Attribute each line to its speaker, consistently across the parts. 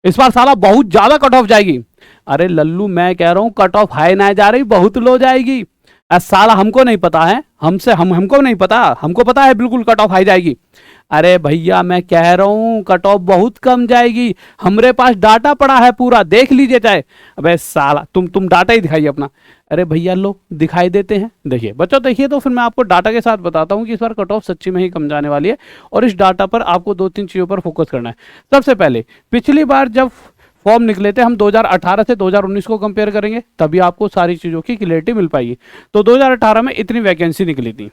Speaker 1: इस बार साला बहुत ज्यादा कट ऑफ जाएगी। अरे लल्लू मैं कह रहा हूं कट ऑफ हाई ना जा रही, बहुत लो जाएगी। साला हमको नहीं पता है, हमको नहीं पता, हमको पता है बिल्कुल कट ऑफ हाई जाएगी। अरे भैया मैं कह रहा हूं कट ऑफ बहुत कम जाएगी, हमरे पास डाटा पड़ा है पूरा, देख लीजिए चाहे। अबे साला तुम डाटा ही दिखाइए अपना। अरे भैया लो दिखाई देते हैं, देखिए बच्चों देखिए, तो फिर मैं आपको डाटा के साथ बताता हूं कि इस बार कट ऑफ सच्ची में ही कम जाने वाली है। और इस डाटा पर आपको 2-3 चीजों पर फोकस करना है। सबसे पहले पिछली बार जब फॉर्म निकले थे, हम 2018 से 2019 को कंपेयर करेंगे, तभी आपको सारी चीज़ों की क्लियरिटी मिल पाएगी। तो 2018 में इतनी वैकेंसी निकली थी,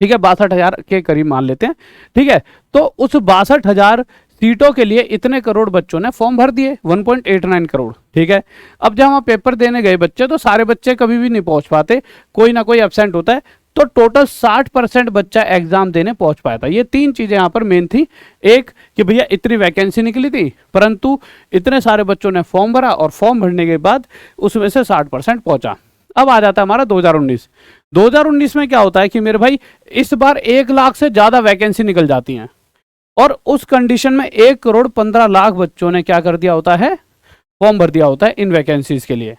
Speaker 1: ठीक है, 62,000 के करीब मान लेते हैं, ठीक है। तो उस 62,000 सीटों के लिए इतने करोड़ बच्चों ने फॉर्म भर दिए, 1.89 करोड़, ठीक है। अब जब हम पेपर देने गए बच्चे, तो सारे बच्चे कभी भी नहीं पहुंच पाते, कोई ना कोई एब्सेंट होता है। तो टोटल 60% बच्चा एग्जाम देने पहुंच पाया था। ये 3 चीजें यहाँ पर मेन थी। एक कि भैया इतनी वैकेंसी निकली थी, परंतु इतने सारे बच्चों ने फॉर्म भरा, और फॉर्म भरने के बाद उसमें से 60% पहुंचा। अब आ जाता है हमारा 2019। 2019 में क्या होता है कि मेरे भाई इस बार 1 लाख से ज्यादा वैकेंसी निकल जाती हैं, और उस कंडीशन में 1,15,00,000 बच्चों ने क्या कर दिया होता है, फॉर्म भर दिया होता है इन वैकेंसीज के लिए।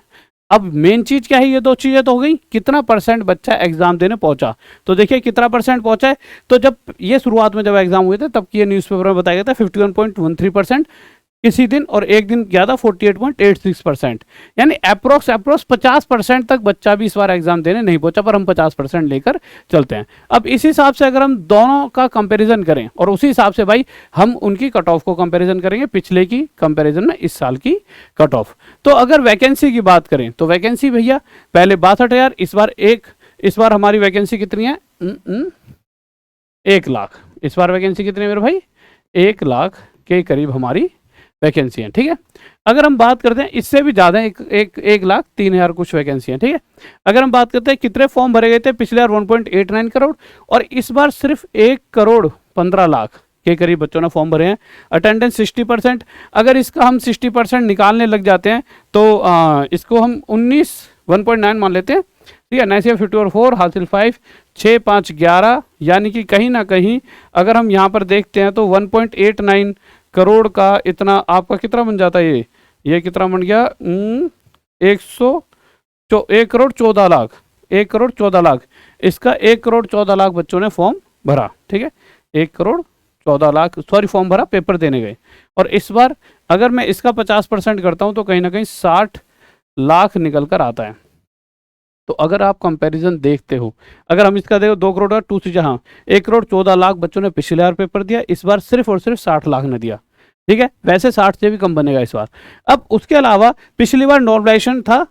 Speaker 1: अब मेन चीज क्या है, ये 2 चीजें तो हो गई, कितना परसेंट बच्चा एग्जाम देने पहुंचा। तो देखिए कितना परसेंट पहुंचा है। तो जब ये शुरुआत में जब एग्जाम हुए थे, तब की ये न्यूज़पेपर में बताया गया था 51.13%, किसी दिन और एक दिन क्या था 48.86%, यानी अप्रोक्स 50% तक बच्चा भी इस बार एग्जाम देने नहीं पहुंचा, पर हम 50% लेकर चलते हैं। अब इस हिसाब से अगर हम दोनों का कंपैरिजन करें, और उसी हिसाब से भाई हम उनकी कट ऑफ को कंपैरिजन करेंगे, पिछले की कंपैरिजन में इस साल की कट ऑफ। तो अगर वैकेंसी की बात करें, तो वैकेंसी भैया पहले 62,000, इस बार हमारी वैकेंसी कितनी है, 1 लाख। इस बार वैकेंसी कितनी है मेरे भाई, 1 लाख के करीब हमारी वैकेंसी है, ठीक है। अगर हम बात करते हैं इससे भी ज़्यादा, 1,03,000 कुछ वैकेंसी है, ठीक है। अगर हम बात करते हैं कितने फॉर्म भरे गए थे, पिछले बार 1.89 करोड़, और इस बार सिर्फ 1,15,00,000 के करीब बच्चों ने फॉर्म भरे हैं। अटेंडेंस 60%, अगर इसका हम 60% निकालने लग जाते हैं, तो इसको हम 1.9 मान लेते हैं, ठीक है। 9 50 और 4 हासिल 5, 6 5 11, यानी कि कहीं ना कहीं अगर हम यहाँ पर देखते हैं तो 1.89 करोड़ का इतना आपका कितना बन जाता है, ये कितना बन गया, 1,14,00,000, 1,14,00,000। इसका 1,14,00,000 बच्चों ने फॉर्म भरा, ठीक है, 1,14,00,000 सॉरी फॉर्म भरा, पेपर देने गए। और इस बार अगर मैं इसका 50% करता हूं, तो कहीं ना कहीं 60 लाख निकल कर आता है। तो अगर आप कंपैरिजन देखते हो, अगर हम इसका देखो 2 करोड़ का 2 चीजें, हाँ 1,14,00,000 बच्चों ने पिछले बार पेपर दिया, इस बार सिर्फ और सिर्फ 60 लाख ने दिया, ठीक है। वैसे 60 से भी कम बनेगा इस बार। अब उसके अलावा पिछली बार नॉर्मलाइजेशन था,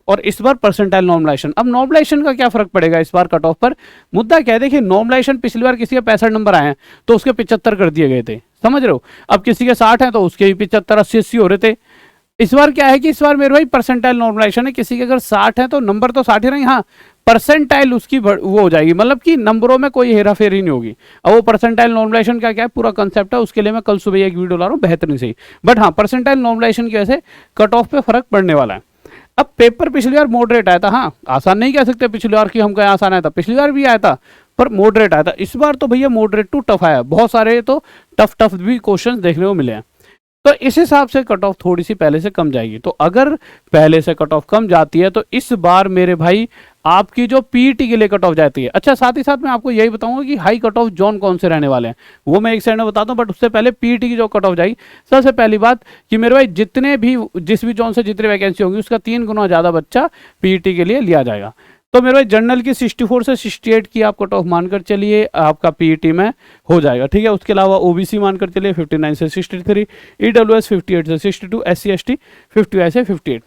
Speaker 1: और इस बार परसेंटाइल नॉर्मलाइजेशन। अब नॉर्मलाइजेशन का क्या फर्क पड़ेगा इस बार कट ऑफ पर, मुद्दा क्या है, देखिए नॉर्मलाइजेशन पिछली बार किसी के 65 नंबर आए हैं, तो उसके 75 कर दिए गए थे, समझ रहे हो। अब किसी के 60 हैं, तो उसके भी 75 80 हो रहे थे। इस बार क्या है कि इस बार मेरे भाई परसेंटाइल नॉर्मलाइजेशन है, किसी के अगर 60 है तो नंबर तो 60 ही रहेंगे, हाँ परसेंटाइल उसकी वो हो जाएगी, मतलब कि नंबरों में कोई हेरा फेरी नहीं होगी। अब वो परसेंटाइल नॉर्मलाइजेशन का क्या है, पूरा कंसेप्ट है, उसके लिए मैं कल सुबह एक वीडियो ला रहा हूँ बेहतरीन से ही। बट हाँ परसेंटाइल नॉर्मलाइजेशन की वजह से कट ऑफ पे फर्क पड़ने वाला है। अब पेपर पिछली बार मॉडरेट आया था, हाँ आसान नहीं कह सकते पिछली बार की हम कहें आसान आया था, पिछली बार भी आया था पर मॉडरेट आया था। इस बार तो भैया मॉडरेट टू टफ आया, बहुत सारे तो टफ भी क्वेश्चन देखने को मिले हैं। तो इस हिसाब से कट ऑफ थोड़ी सी पहले से कम जाएगी। तो अगर पहले से कट ऑफ कम जाती है, तो इस बार मेरे भाई आपकी जो पीईटी के लिए कट ऑफ जाती है। अच्छा साथ ही साथ मैं आपको यही बताऊंगा कि हाई कट ऑफ जोन कौन से रहने वाले हैं, वो मैं एक साइड में बताता हूँ, बट उससे पहले पीईटी की जो कट ऑफ जाएगी, सबसे पहली बात कि मेरे भाई जिस भी जोन से जितनी वैकेंसी होगी, उसका 3 गुना ज़्यादा बच्चा पीईटी के लिए लिया जाएगा। तो मेरे भाई जनरल की 64 से 68 की आप कट ऑफ मानकर चलिए, आपका पीईटी में हो जाएगा, ठीक है। उसके अलावा ओबीसी मानकर चलिए 59 से 63, ईडब्ल्यूएस 58 से 62, एससी एसटी 50 से 58।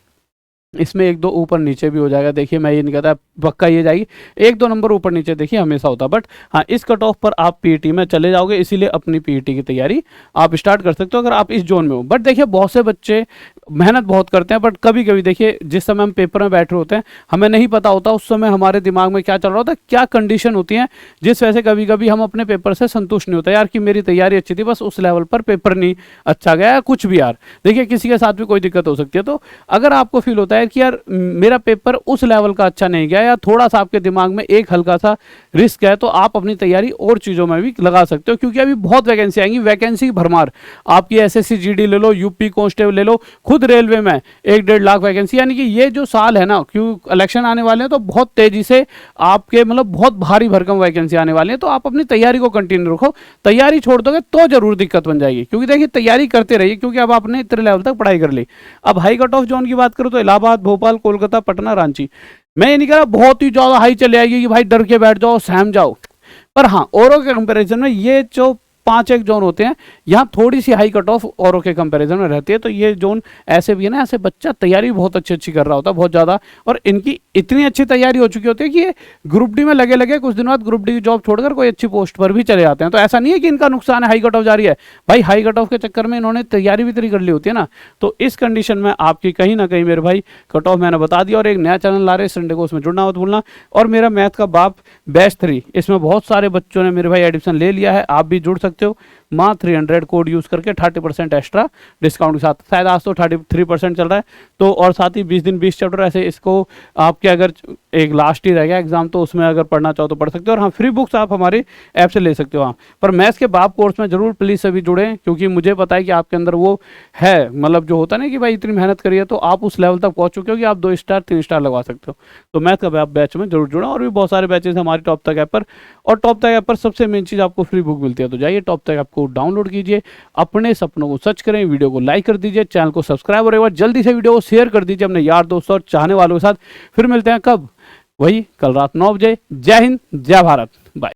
Speaker 1: इसमें 1-2 ऊपर नीचे भी हो जाएगा, देखिए मैं ये नहीं कहता पक्का ये जाएगी, 1-2 नंबर ऊपर नीचे देखिए हमेशा होता है, बट हाँ इस कट ऑफ पर आप पीईटी में चले जाओगे, इसीलिए अपनी पीईटी की तैयारी आप स्टार्ट कर सकते हो अगर आप इस जोन में हो। बट देखिए बहुत से बच्चे मेहनत बहुत करते हैं, बट कभी कभी देखिए जिस समय हम पेपर में बैठे होते हैं हमें नहीं पता होता उस समय हमारे दिमाग में क्या चल रहा होता है, क्या कंडीशन होती है, जिस वजह से कभी कभी हम अपने पेपर से संतुष्ट नहीं होते यार कि मेरी तैयारी अच्छी थी, बस उस लेवल पर पेपर नहीं अच्छा गया, कुछ भी यार। देखिए किसी के साथ भी कोई दिक्कत हो सकती है, तो अगर आपको फील होता है कि यार मेरा पेपर उस लेवल का अच्छा नहीं गया या थोड़ा सा आपके दिमाग में एक हल्का सा रिस्क है, तो आप अपनी तैयारी और चीज़ों में भी लगा सकते हो, क्योंकि अभी बहुत वैकेंसी आएंगी, वैकेंसी भरमार। आपकी एसएससी जीडी ले लो, यूपी कांस्टेबल ले लो, खुद रेलवे में 1-1.5 लाख वैकेंसी, यानी कि ये जो साल है ना, क्यों इलेक्शन आने वाले हैं तो बहुत तेजी से आपके मतलब बहुत भारी भरकम वैकेंसी आने वाली है, तो आप अपनी तैयारी को कंटिन्यू रखो। तैयारी छोड़ दोगे तो जरूर दिक्कत बन जाएगी, क्योंकि देखिए तैयारी करते रहिए, क्योंकि अब आपने इतने लेवल तक पढ़ाई कर ली। अब हाई कट ऑफ जोन की बात करूँ तो इलाहाबाद, भोपाल, कोलकाता, पटना, रांची। मैं ये नहीं कह रहा बहुत ही ज्यादा हाई चले आएगी कि भाई डर के बैठ जाओ, सहम जाओ, पर हाँ औरों के कंपैरिजन में ये जो 5 जोन होते हैं यहाँ थोड़ी सी हाई कट ऑफ औरों के कंपैरिजन में रहती है। तो ये जोन ऐसे भी है ना, ऐसे बच्चा तैयारी बहुत अच्छी कर रहा होता है, बहुत ज़्यादा, और इनकी इतनी अच्छी तैयारी हो चुकी होती है कि ये ग्रुप डी में लगे लगे कुछ दिनों बाद ग्रुप डी की जॉब छोड़कर कोई अच्छी पोस्ट पर भी चले जाते हैं। तो ऐसा नहीं है कि इनका नुकसान है हाई कट ऑफ जा रही है, भाई हाई कट ऑफ के चक्कर में इन्होंने तैयारी भी इतनी कर ली होती है ना। तो इस कंडीशन में आपकी कहीं ना कहीं मेरे भाई कट ऑफ मैंने बता दिया, और एक नया चैनल ला रहे संडे को, उसमें जुड़ना मत भूलना। और मेरा मैथ का बाप बैच 3, इसमें बहुत सारे बच्चों ने मेरे भाई एडमिशन ले लिया है, आप भी जुड़ सकते हो। माँ 300 कोड यूज करके 30% एक्स्ट्रा डिस्काउंट के साथ, शायद आज तो 33% चल रहा है। तो और साथ ही 20 दिन 20 चैप्टर, ऐसे इसको आपके अगर एक लास्ट ही रह गया एग्जाम तो उसमें अगर पढ़ना चाहो तो पढ़ सकते हो। और हाँ फ्री बुक्स आप हमारे ऐप से ले सकते हो। हाँ पर मैथ्स के बाप कोर्स में जरूर प्लीज सभी जुड़ें, क्योंकि मुझे पता है कि आपके अंदर वो है, मतलब जो होता है ना कि भाई इतनी मेहनत करिए तो आप उस लेवल तक पहुंच चुके हो कि आप 2 स्टार 3 स्टार लगवा सकते हो। तो मैथ का बाप बैच में जरूर जुड़ा, और भी बहुत सारे बैचेस हमारे टॉप तक ऐप पर। और टॉप तक ऐप पर सबसे मेन चीज़ आपको फ्री बुक मिलती है, तो जाइए टॉप तक ऐप को डाउनलोड कीजिए, अपने सपनों को सच करें, वीडियो को लाइक कर दीजिए, चैनल को सब्सक्राइब, और एक बार जल्दी से वीडियो को शेयर कर दीजिए अपने यार दोस्तों और चाहने वालों के साथ। फिर मिलते हैं कब, वही कल रात 9 बजे। जय हिंद, जय भारत, बाय।